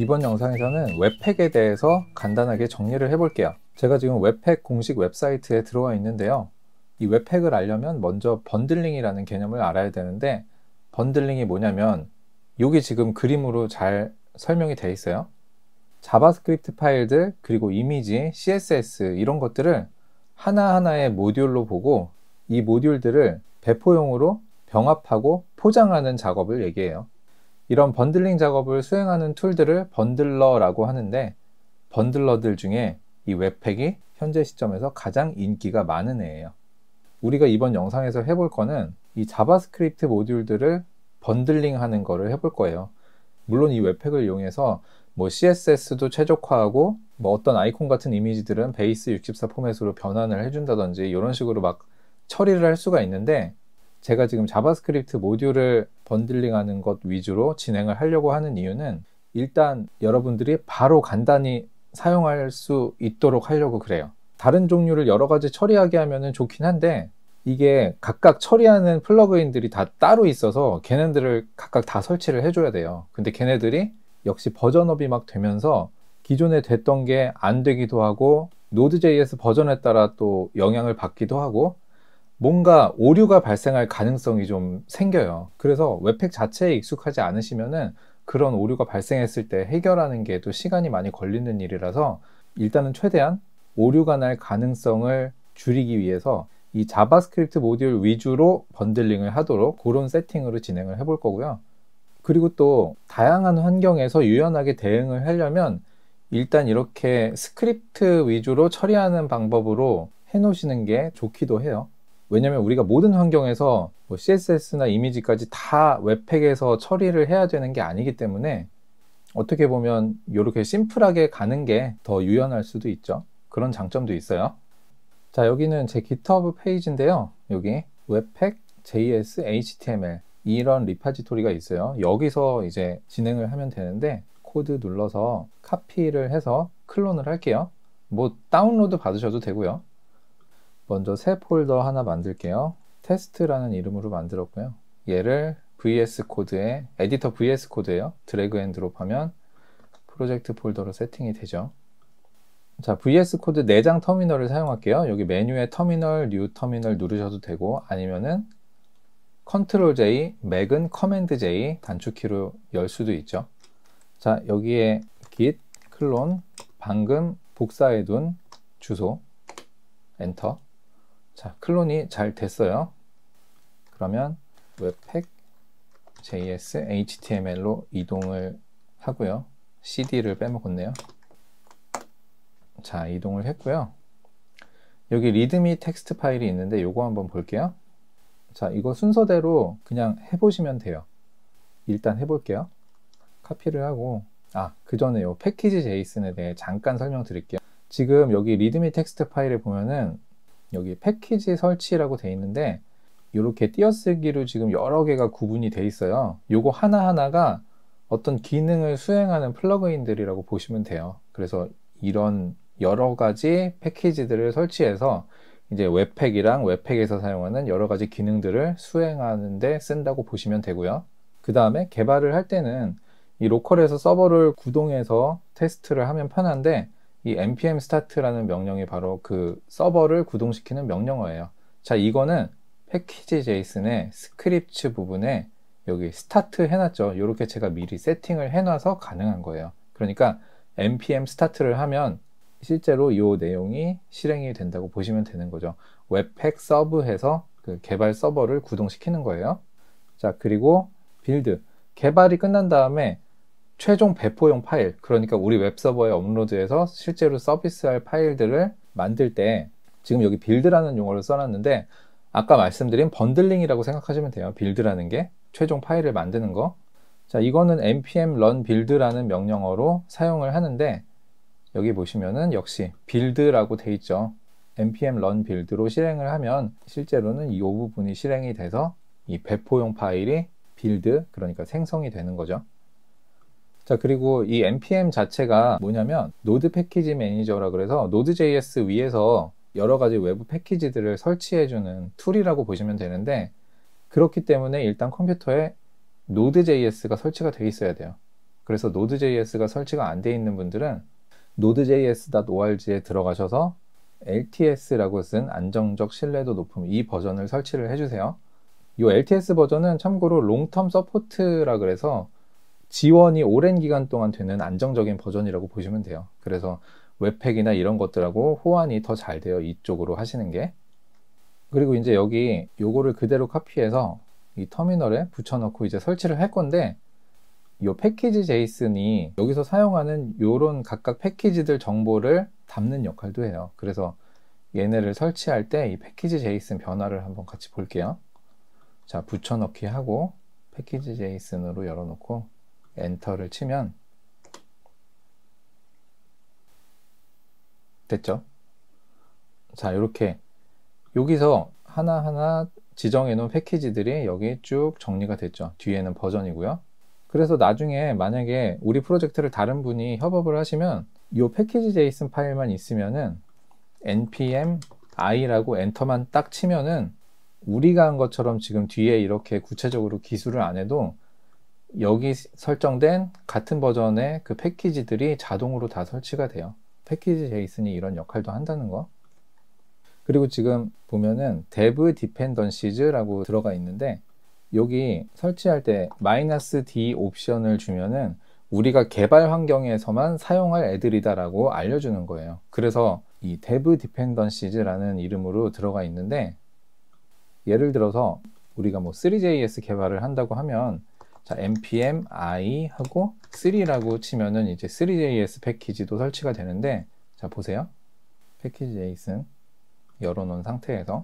이번 영상에서는 웹팩에 대해서 간단하게 정리를 해볼게요. 제가 지금 웹팩 공식 웹사이트에 들어와 있는데요. 이 웹팩을 알려면 먼저 번들링이라는 개념을 알아야 되는데, 번들링이 뭐냐면 여기 지금 그림으로 잘 설명이 되어 있어요. 자바스크립트 파일들, 그리고 이미지, CSS 이런 것들을 하나하나의 모듈로 보고 이 모듈들을 배포용으로 병합하고 포장하는 작업을 얘기해요. 이런 번들링 작업을 수행하는 툴들을 번들러라고 하는데, 번들러들 중에 이 웹팩이 현재 시점에서 가장 인기가 많은 애예요. 우리가 이번 영상에서 해볼 거는 이 자바스크립트 모듈들을 번들링 하는 거를 해볼 거예요. 물론 이 웹팩을 이용해서 CSS도 최적화하고 어떤 아이콘 같은 이미지들은 베이스 64 포맷으로 변환을 해준다든지 이런 식으로 막 처리를 할 수가 있는데, 제가 지금 자바스크립트 모듈을 번들링하는 것 위주로 진행을 하려고 하는 이유는 일단 여러분들이 바로 간단히 사용할 수 있도록 하려고 그래요. 다른 종류를 여러 가지 처리하게 하면 좋긴 한데, 이게 각각 처리하는 플러그인들이 다 따로 있어서 걔네들을 각각 다 설치를 해줘야 돼요. 근데 걔네들이 역시 버전업이 막 되면서 기존에 됐던 게 안 되기도 하고, Node.js 버전에 따라 또 영향을 받기도 하고, 뭔가 오류가 발생할 가능성이 좀 생겨요. 그래서 웹팩 자체에 익숙하지 않으시면은 그런 오류가 발생했을 때 해결하는 게 또 시간이 많이 걸리는 일이라서, 일단은 최대한 오류가 날 가능성을 줄이기 위해서 이 자바스크립트 모듈 위주로 번들링을 하도록 그런 세팅으로 진행을 해볼 거고요. 그리고 또 다양한 환경에서 유연하게 대응을 하려면 일단 이렇게 스크립트 위주로 처리하는 방법으로 해 놓으시는 게 좋기도 해요. 왜냐면 우리가 모든 환경에서 CSS나 이미지까지 다 웹팩에서 처리를 해야 되는 게 아니기 때문에 어떻게 보면 이렇게 심플하게 가는 게 더 유연할 수도 있죠. 그런 장점도 있어요. 자, 여기는 제 GitHub 페이지인데요. 여기 웹팩 JS HTML 이런 리파지토리가 있어요. 여기서 이제 진행을 하면 되는데, 코드 눌러서 카피를 해서 클론을 할게요. 다운로드 받으셔도 되고요. 먼저 새 폴더 하나 만들게요. 테스트라는 이름으로 만들었고요. 얘를 VS 코드에, 에디터 VS 코드예요. 드래그 앤 드롭 하면 프로젝트 폴더로 세팅이 되죠. 자, VS 코드 내장 터미널을 사용할게요. 여기 메뉴에 터미널, 뉴 터미널 누르셔도 되고, 아니면은 컨트롤 J, 맥은 커맨드 J 단축키로 열 수도 있죠. 자, 여기에 git 클론 방금 복사해둔 주소 엔터. 자, 클론이 잘 됐어요. 그러면 웹팩 JS HTML로 이동을 하고요. CD를 빼먹었네요. 자, 이동을 했고요. 여기 리드미 텍스트 파일이 있는데 요거 한번 볼게요. 자, 이거 순서대로 그냥 해보시면 돼요. 일단 해볼게요. 카피를 하고, 그 전에 요 패키지 제이슨에 대해 잠깐 설명드릴게요. 지금 여기 리드미 텍스트 파일에 보면은 여기 패키지 설치라고 돼 있는데, 이렇게 띄어쓰기로 지금 여러 개가 구분이 돼 있어요. 요거 하나하나가 어떤 기능을 수행하는 플러그인들이라고 보시면 돼요. 그래서 이런 여러 가지 패키지들을 설치해서 이제 웹팩이랑 웹팩에서 사용하는 여러 가지 기능들을 수행하는 데 쓴다고 보시면 되고요. 그 다음에 개발을 할 때는 이 로컬에서 서버를 구동해서 테스트를 하면 편한데, 이 npm start라는 명령이 바로 그 서버를 구동시키는 명령어예요. 자, 이거는 패키지 제이슨의 스크립트 부분에 여기 스타트 해놨죠. 이렇게 제가 미리 세팅을 해놔서 가능한 거예요. 그러니까 npm start를 하면 실제로 이 내용이 실행이 된다고 보시면 되는 거죠. 웹팩 서브 해서 그 개발 서버를 구동시키는 거예요. 자, 그리고 빌드. 개발이 끝난 다음에 최종 배포용 파일, 그러니까 우리 웹서버에 업로드해서 실제로 서비스할 파일들을 만들 때, 지금 여기 빌드라는 용어를 써놨는데 아까 말씀드린 번들링이라고 생각하시면 돼요. 빌드라는 게 최종 파일을 만드는 거. 자, 이거는 npm run build라는 명령어로 사용을 하는데, 여기 보시면은 역시 빌드라고 돼 있죠. npm run build로 실행을 하면 실제로는 이 부분이 실행이 돼서 이 배포용 파일이 빌드, 그러니까 생성이 되는 거죠. 자, 그리고 이 npm 자체가 뭐냐면 노드 패키지 매니저라 그래서 Node.js 위에서 여러 가지 외부 패키지들을 설치해주는 툴이라고 보시면 되는데, 그렇기 때문에 일단 컴퓨터에 Node.js가 설치가 되어 있어야 돼요. 그래서 Node.js가 설치가 안 돼 있는 분들은 nodejs.org에 들어가셔서 LTS라고 쓴 안정적 신뢰도 높음 이 버전을 설치를 해주세요. 이 LTS 버전은 참고로 롱텀 서포트라 그래서 지원이 오랜 기간 동안 되는 안정적인 버전이라고 보시면 돼요. 그래서 웹팩이나 이런 것들하고 호환이 더 잘 돼요. 이쪽으로 하시는 게. 그리고 이제 여기 요거를 그대로 카피해서 이 터미널에 붙여넣고 이제 설치를 할 건데, 이 패키지 제이슨이 여기서 사용하는 요런 각각 패키지들 정보를 담는 역할도 해요. 그래서 얘네를 설치할 때 이 패키지 제이슨 변화를 한번 같이 볼게요. 자, 붙여넣기 하고 패키지 제이슨으로 열어놓고 엔터를 치면 됐죠? 자, 이렇게 여기서 하나하나 지정해 놓은 패키지들이 여기 쭉 정리가 됐죠. 뒤에는 버전이고요. 그래서 나중에 만약에 우리 프로젝트를 다른 분이 협업을 하시면 이 패키지 제이슨 파일만 있으면은 npm i라고 엔터만 딱 치면은 우리가 한 것처럼 지금 뒤에 이렇게 구체적으로 기술을 안 해도 여기 설정된 같은 버전의 그 패키지들이 자동으로 다 설치가 돼요. 패키지 제이슨이 이런 역할도 한다는 거. 그리고 지금 보면은 dev dependencies라고 들어가 있는데, 여기 설치할 때 -d 옵션을 주면은 우리가 개발 환경에서만 사용할 애들이다 라고 알려주는 거예요. 그래서 이 dev dependencies라는 이름으로 들어가 있는데, 예를 들어서 우리가 뭐 3JS 개발을 한다고 하면 자, npm i 하고 3라고 치면은 이제 3JS 패키지도 설치가 되는데, 자 보세요. 패키지 제이슨 열어놓은 상태에서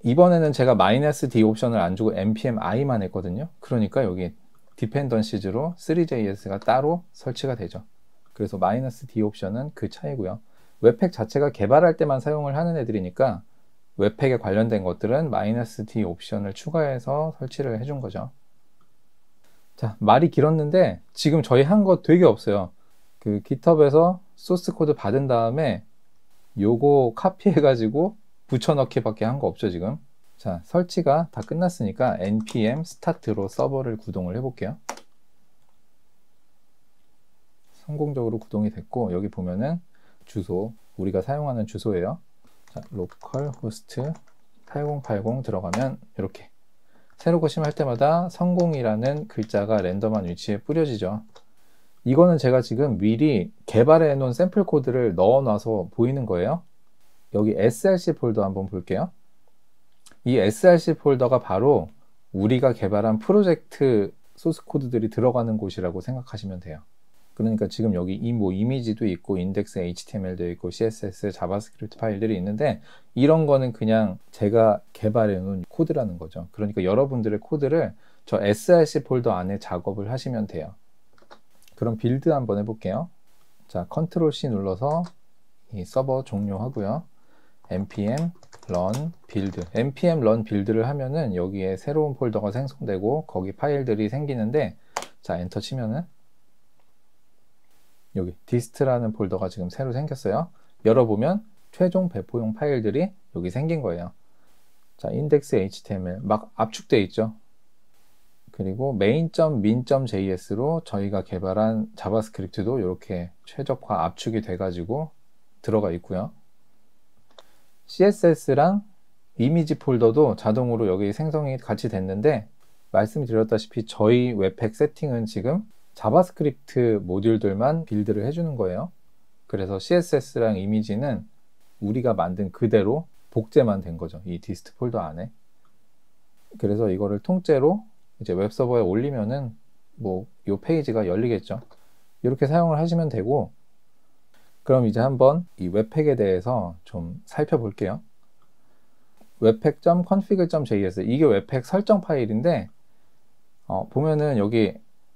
이번에는 제가 -d 옵션을 안 주고 npm i만 했거든요. 그러니까 여기 dependencies로 3JS가 따로 설치가 되죠. 그래서 -d 옵션은 그 차이고요. 웹팩 자체가 개발할 때만 사용을 하는 애들이니까 웹팩에 관련된 것들은 -d 옵션을 추가해서 설치를 해준 거죠. 자, 말이 길었는데 지금 저희 한 거 되게 없어요. 그 GitHub에서 소스 코드 받은 다음에 요거 카피해 가지고 붙여넣기 밖에 한 거 없죠 지금. 자, 설치가 다 끝났으니까 npm start로 서버를 구동을 해 볼게요. 성공적으로 구동이 됐고, 여기 보면은 주소, 우리가 사용하는 주소예요. 자, localhost 8080 들어가면 이렇게 새로 고침할 때마다 성공이라는 글자가 랜덤한 위치에 뿌려지죠. 이거는 제가 지금 미리 개발해 놓은 샘플 코드를 넣어 놔서 보이는 거예요. 여기 src 폴더 한번 볼게요. 이 src 폴더가 바로 우리가 개발한 프로젝트 소스 코드들이 들어가는 곳이라고 생각하시면 돼요. 그러니까 지금 여기 이미지도 있고 인덱스 HTML도 있고 CSS, 자바스크립트 파일들이 있는데, 이런 거는 그냥 제가 개발해 놓은 코드라는 거죠. 그러니까 여러분들의 코드를 저 src 폴더 안에 작업을 하시면 돼요. 그럼 빌드 한번 해볼게요. 자, 컨트롤 C 눌러서 이 서버 종료하고요. npm run build, npm run build를 하면은 여기에 새로운 폴더가 생성되고 거기 파일들이 생기는데, 자, 엔터 치면은 여기 dist라는 폴더가 지금 새로 생겼어요. 열어보면 최종 배포용 파일들이 여기 생긴 거예요. 자, index html 막 압축되어 있죠. 그리고 main.min.js로 저희가 개발한 자바스크립트도 이렇게 최적화 압축이 돼 가지고 들어가 있고요. CSS랑 이미지 폴더도 자동으로 여기 생성이 같이 됐는데, 말씀드렸다시피 저희 웹팩 세팅은 지금 자바스크립트 모듈들만 빌드를 해주는 거예요. 그래서 CSS랑 이미지는 우리가 만든 그대로 복제만 된 거죠. 이 디스트 폴더 안에. 그래서 이거를 통째로 이제 웹서버에 올리면은 뭐 이 페이지가 열리겠죠. 이렇게 사용을 하시면 되고, 그럼 이제 한번 이 웹팩에 대해서 좀 살펴볼게요. webpack.config.js, 이게 웹팩 설정 파일인데, 보면은 여기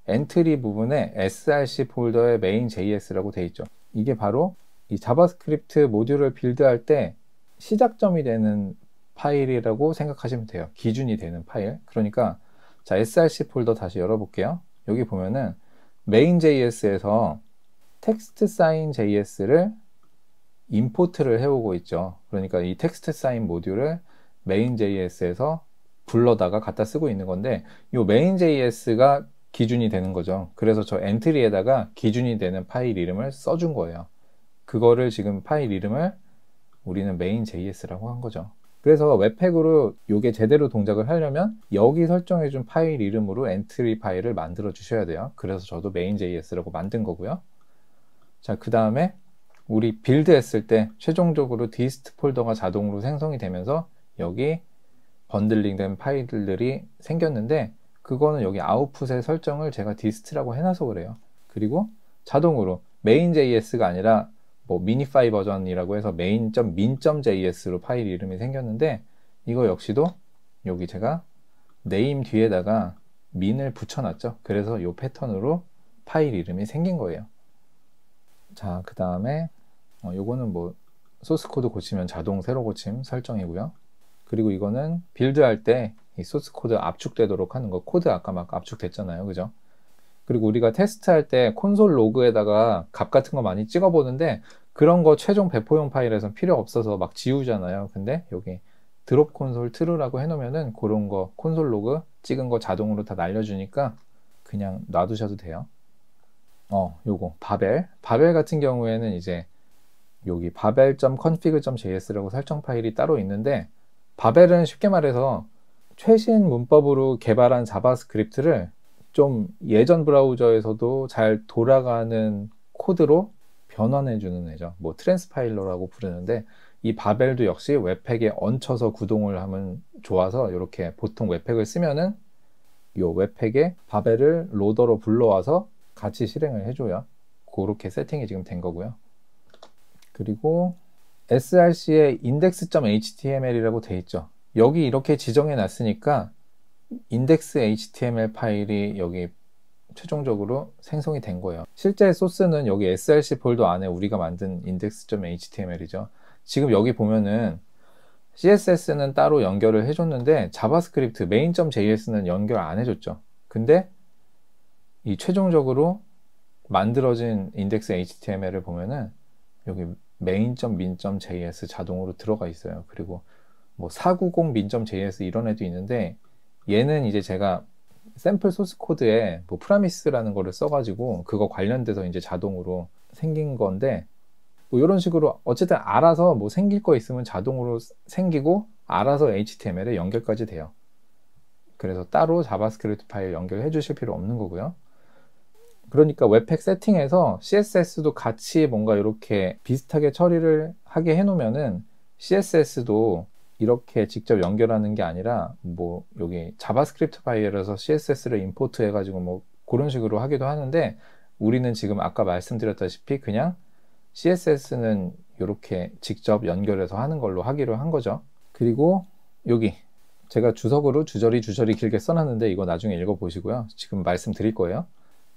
엔트리 부분에 src 폴더의 main.js라고 되어 있죠. 이게 바로 이 자바스크립트 모듈을 빌드할 때 시작점이 되는 파일이라고 생각하시면 돼요. 기준이 되는 파일. 그러니까 자, src 폴더 다시 열어볼게요. 여기 보면은 main.js에서 텍스트 사인 JS를 임포트를 해오고 있죠. 그러니까 이 텍스트 사인 모듈을 main.js에서 불러다가 갖다 쓰고 있는 건데, 이 main.js가 기준이 되는 거죠. 그래서 저 엔트리에다가 기준이 되는 파일 이름을 써준 거예요. 그거를 지금 파일 이름을 우리는 main.js라고 한 거죠. 그래서 웹팩으로 이게 제대로 동작을 하려면 여기 설정해준 파일 이름으로 엔트리 파일을 만들어 주셔야 돼요. 그래서 저도 main.js라고 만든 거고요. 자, 그 다음에 우리 빌드 했을 때 최종적으로 dist 폴더가 자동으로 생성이 되면서 여기 번들링 된 파일들이 생겼는데, 그거는 여기 아웃풋의 설정을 제가 dist라고 해놔서 그래요. 그리고 자동으로 main.js가 아니라 뭐 미니파이 버전이라고 해서 main.min.js로 파일 이름이 생겼는데, 이거 역시도 여기 제가 name 뒤에다가 min을 붙여놨죠. 그래서 이 패턴으로 파일 이름이 생긴 거예요. 자, 그 다음에 요거는 뭐 소스 코드 고치면 자동 새로 고침 설정이고요. 그리고 이거는 빌드할 때 이 소스 코드 압축되도록 하는 거, 코드 아까 막 압축됐잖아요, 그죠? 그리고 우리가 테스트할 때 콘솔 로그에다가 값 같은 거 많이 찍어보는데, 그런 거 최종 배포용 파일에선 필요 없어서 막 지우잖아요. 근데 여기 드롭 콘솔 true라고 해놓으면은 그런 거 콘솔 로그 찍은 거 자동으로 다 날려주니까 그냥 놔두셔도 돼요. 요거 바벨 같은 경우에는 이제 여기 babel.config.js라고 설정 파일이 따로 있는데, 바벨은 쉽게 말해서 최신 문법으로 개발한 자바스크립트를 좀 예전 브라우저에서도 잘 돌아가는 코드로 변환해 주는 애죠. 뭐 트랜스파일러라고 부르는데, 이 바벨도 역시 웹팩에 얹혀서 구동을 하면 좋아서 이렇게 보통 웹팩을 쓰면은 이 웹팩에 바벨을 로더로 불러와서 같이 실행을 해줘요. 그렇게 세팅이 지금 된 거고요. 그리고 src에 index.html이라고 돼 있죠. 여기 이렇게 지정해 놨으니까 index.html 파일이 여기 최종적으로 생성이 된 거예요. 실제 소스는 여기 src 폴더 안에 우리가 만든 index.html이죠. 지금 여기 보면은 css는 따로 연결을 해줬는데 자바스크립트 main.js는 연결 안 해줬죠. 근데 이 최종적으로 만들어진 index.html을 보면은 여기 main.min.js 자동으로 들어가 있어요. 그리고 뭐 490 min.js 이런 애도 있는데, 얘는 이제 제가 샘플 소스 코드에 뭐 프라미스라는 거를 써가지고 그거 관련돼서 이제 자동으로 생긴 건데, 뭐 이런 식으로 어쨌든 알아서 뭐 생길 거 있으면 자동으로 생기고 알아서 HTML에 연결까지 돼요. 그래서 따로 자바스크립트 파일 연결해 주실 필요 없는 거고요. 그러니까 웹팩 세팅에서 CSS도 같이 뭔가 이렇게 비슷하게 처리를 하게 해놓으면은 CSS도 이렇게 직접 연결하는 게 아니라 뭐 여기 자바스크립트 파일에서 CSS를 임포트 해가지고 뭐 그런 식으로 하기도 하는데, 우리는 지금 아까 말씀드렸다시피 그냥 CSS는 이렇게 직접 연결해서 하는 걸로 하기로 한 거죠. 그리고 여기 제가 주석으로 주저리 길게 써놨는데 이거 나중에 읽어보시고요. 지금 말씀드릴 거예요.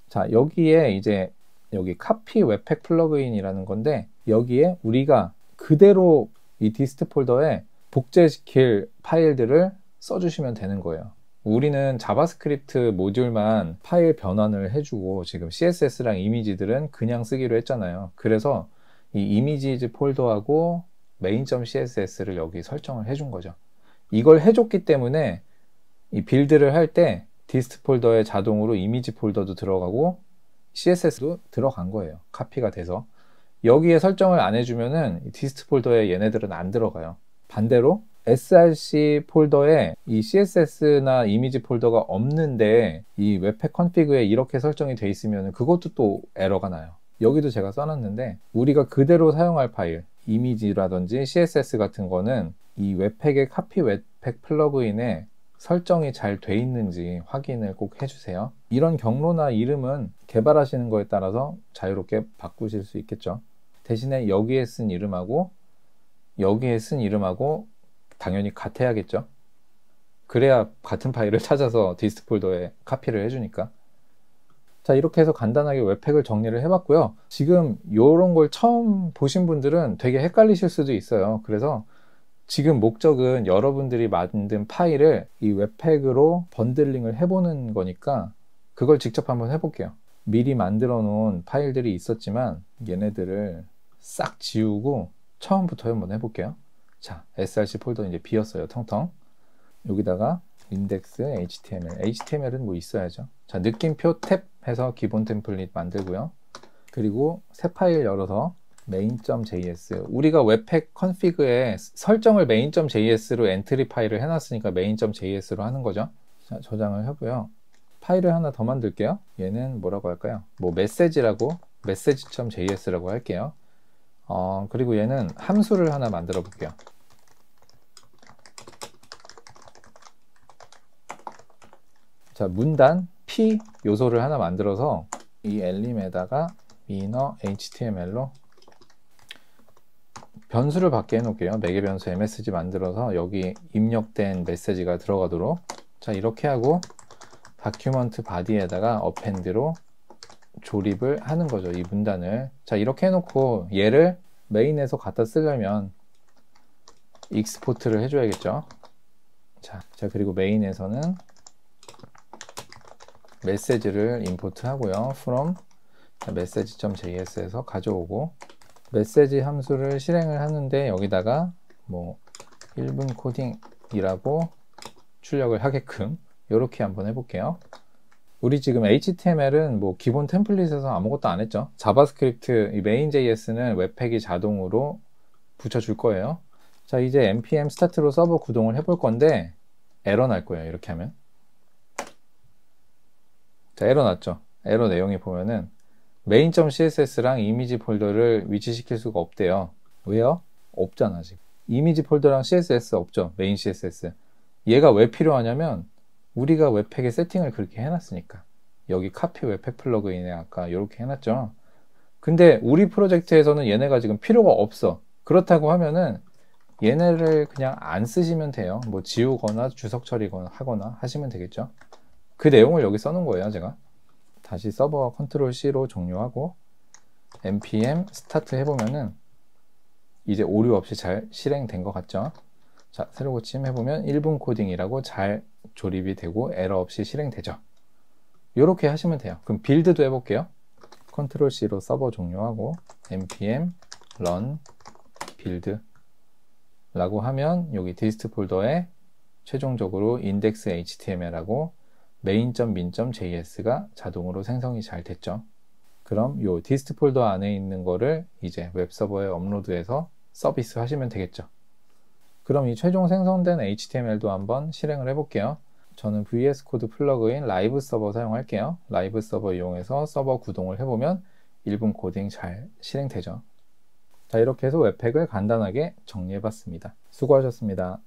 자, 여기에 이제 여기 카피 웹팩 플러그인이라는 건데, 여기에 우리가 그대로 이 디스트 폴더에 복제시킬 파일들을 써주시면 되는 거예요. 우리는 자바스크립트 모듈만 파일 변환을 해주고 지금 CSS랑 이미지들은 그냥 쓰기로 했잖아요. 그래서 이 이미지즈 폴더하고 main.css를 여기 설정을 해준 거죠. 이걸 해줬기 때문에 이 빌드를 할 때 디스트 폴더에 자동으로 이미지 폴더도 들어가고 CSS도 들어간 거예요. 카피가 돼서. 여기에 설정을 안 해주면은 디스트 폴더에 얘네들은 안 들어가요. 반대로 src 폴더에 이 CSS나 이미지 폴더가 없는데 이 웹팩 컨피그에 이렇게 설정이 돼 있으면 그것도 또 에러가 나요. 여기도 제가 써놨는데, 우리가 그대로 사용할 파일, 이미지라든지 CSS 같은 거는 이 웹팩의 카피 웹팩 플러그인에 설정이 잘 돼 있는지 확인을 꼭 해주세요. 이런 경로나 이름은 개발하시는 거에 따라서 자유롭게 바꾸실 수 있겠죠. 대신에 여기에 쓴 이름하고 여기에 쓴 이름하고 당연히 같아야겠죠. 그래야 같은 파일을 찾아서 디스트 폴더에 카피를 해주니까. 자, 이렇게 해서 간단하게 웹팩을 정리를 해봤고요. 지금 이런 걸 처음 보신 분들은 되게 헷갈리실 수도 있어요. 그래서 지금 목적은 여러분들이 만든 파일을 이 웹팩으로 번들링을 해보는 거니까 그걸 직접 한번 해볼게요. 미리 만들어 놓은 파일들이 있었지만 얘네들을 싹 지우고 처음부터 한번 해볼게요. 자, src 폴더 이제 비었어요. 텅텅. 여기다가 index html. html은 뭐 있어야죠. 자, 느낌표 탭 해서 기본 템플릿 만들고요. 그리고 새 파일 열어서 main.js, 우리가 웹팩 컨피그에 설정을 main.js로 엔트리 파일을 해놨으니까 main.js로 하는 거죠. 자, 저장을 하고요. 파일을 하나 더 만들게요. 얘는 뭐라고 할까요? 뭐 메시지라고, message.js라고 할게요. 그리고 얘는 함수를 하나 만들어 볼게요. 자, 문단 p 요소를 하나 만들어서 이 엘림에다가 inner html로 변수를 받게 해놓을게요. 매개 변수 msg 만들어서 여기 입력된 메시지가 들어가도록. 자, 이렇게 하고 다큐먼트 바디에다가 append로 조립을 하는 거죠, 이 문단을. 자, 이렇게 해놓고 얘를 메인에서 갖다 쓰려면 익스포트를 해줘야겠죠. 자, 그리고 메인에서는 메시지를 임포트 하고요. from message.js에서 가져오고, 메시지 함수를 실행을 하는데 여기다가 뭐 1분 코딩이라고 출력을 하게끔 이렇게 한번 해볼게요. 우리 지금 HTML은 뭐 기본 템플릿에서 아무것도 안 했죠. 자바스크립트, 이 main.js는 웹팩이 자동으로 붙여줄 거예요. 자, 이제 npm 스타트로 서버 구동을 해볼 건데 에러 날 거예요. 이렇게 하면. 자, 에러 났죠. 에러 내용이 보면은 main.css랑 이미지 폴더를 위치시킬 수가 없대요. 왜요? 없잖아, 지금. 이미지 폴더랑 css 없죠. main css. 얘가 왜 필요하냐면 우리가 웹팩에 세팅을 그렇게 해놨으니까. 여기 카피 웹팩 플러그인에 아까 이렇게 해놨죠. 근데 우리 프로젝트에서는 얘네가 지금 필요가 없어. 그렇다고 하면은 얘네를 그냥 안 쓰시면 돼요. 뭐 지우거나 주석 처리거나 하거나 하시면 되겠죠. 그 내용을 여기 써놓은 거예요, 제가. 다시 서버 컨트롤 C로 종료하고 npm 스타트 해보면은 이제 오류 없이 잘 실행된 것 같죠. 자, 새로 고침 해보면 1분 코딩이라고 잘 조립이 되고 에러 없이 실행되죠. 이렇게 하시면 돼요. 그럼 빌드도 해볼게요. 컨트롤 C로 서버 종료하고 npm run build 라고 하면 여기 디스트 폴더에 최종적으로 index html하고 main.min.js가 자동으로 생성이 잘 됐죠. 그럼 요 디스트 폴더 안에 있는 거를 이제 웹서버에 업로드해서 서비스 하시면 되겠죠. 그럼 이 최종 생성된 HTML도 한번 실행을 해볼게요. 저는 VS 코드 플러그인 라이브 서버 사용할게요. 라이브 서버 이용해서 서버 구동을 해보면 1분 코딩 잘 실행되죠. 자, 이렇게 해서 웹팩을 간단하게 정리해봤습니다. 수고하셨습니다.